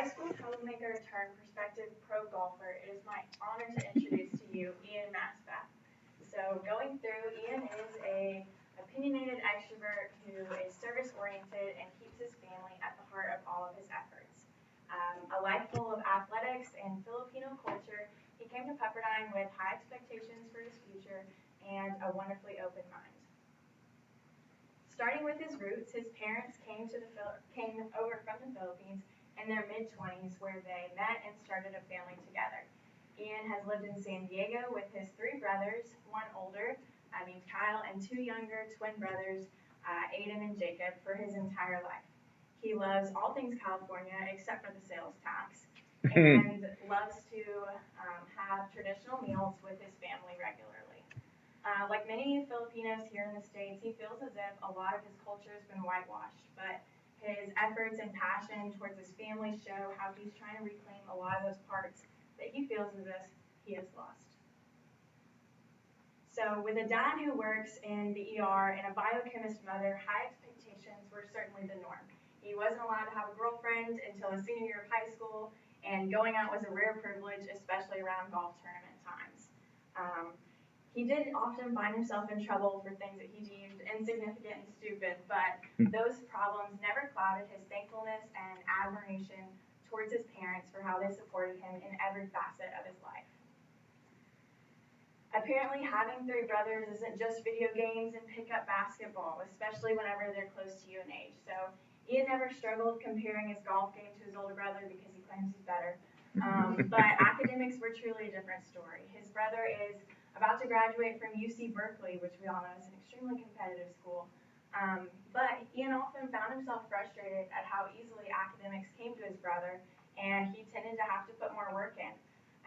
high school troublemaker turned prospective pro golfer, it is my honor to introduce to you Ian Masbath. So going through, Ian is a opinionated extrovert who is service-oriented and keeps his family at the heart of all of his efforts. A life full of athletics and Filipino culture, he came to Pepperdine with high expectations for his future and a wonderfully open mind. Starting with his roots, his parents came over from the Philippines in their mid-20s, where they met and started a family together. Ian has lived in San Diego with his three brothers, one older, named Kyle, and two younger twin brothers, Aiden and Jacob, for his entire life. He loves all things California except for the sales tax, and loves to have traditional meals with his family regularly. Like many Filipinos here in the States, he feels as if a lot of his culture has been whitewashed, but his efforts and passion towards his family show how he's trying to reclaim a lot of those parts that he feels as if he has lost. So with a dad who works in the ER and a biochemist mother, high expectations were certainly the norm. He wasn't allowed to have a girlfriend until his senior year of high school, and going out was a rare privilege, especially around golf tournament times. He did often find himself in trouble for things that he deemed insignificant and stupid, but those problems never clouded his thankfulness and admiration towards his parents for how they supported him in every facet of his life. Apparently, having three brothers isn't just video games and pickup basketball, especially whenever they're close to you in age. So Ian never struggled comparing his golf game to his older brother because he claims he's better. But academics were truly a different story. His brother is about to graduate from UC Berkeley, which we all know is an extremely competitive school. But Ian often found himself frustrated at how easily academics came to his brother, and he tended to have to put more work in.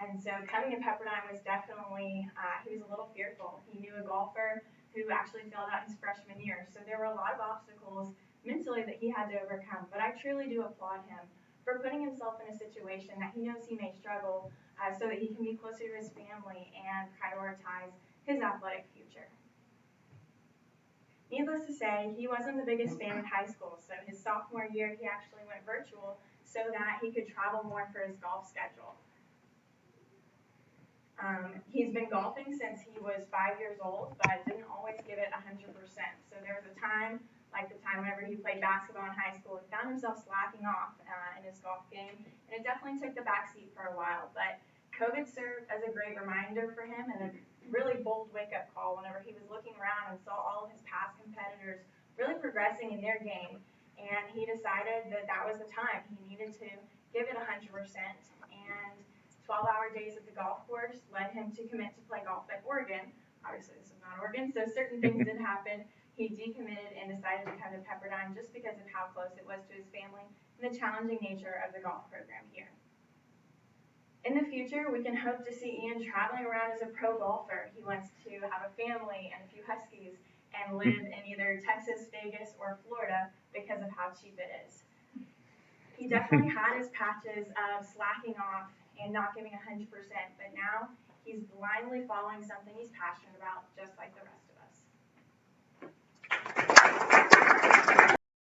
And so coming to Pepperdine was definitely, he was a little fearful. He knew a golfer who actually failed out his freshman year. So there were a lot of obstacles mentally that he had to overcome. But I truly do applaud him for putting himself in a situation that he knows he may struggle so that he can be closer to his family and prioritize his athletic future. Needless to say, he wasn't the biggest fan in high school, so his sophomore year he actually went virtual so that he could travel more for his golf schedule. He's been golfing since he was 5 years old, but didn't always give it 100%. So there was a time, like the time whenever he played basketball in high school, he found himself slacking off in his golf game, and it definitely took the backseat for a while. But COVID served as a great reminder for him and a really bold wake-up call whenever he was looking around and saw all of his past competitors really progressing in their game, and he decided that that was the time. He needed to give it 100%, and 12-hour days at the golf course led him to commit to play golf at Oregon. Obviously, this is not Oregon, so certain things did happen. He decommitted and decided to come to Pepperdine just because of how close it was to his family and the challenging nature of the golf program here. In the future, we can hope to see Ian traveling around as a pro golfer. He wants to have a family and a few huskies and live in either Texas, Vegas, or Florida because of how cheap it is. He definitely had his patches of slacking off and not giving 100%, but now he's blindly following something he's passionate about, just like the rest of us.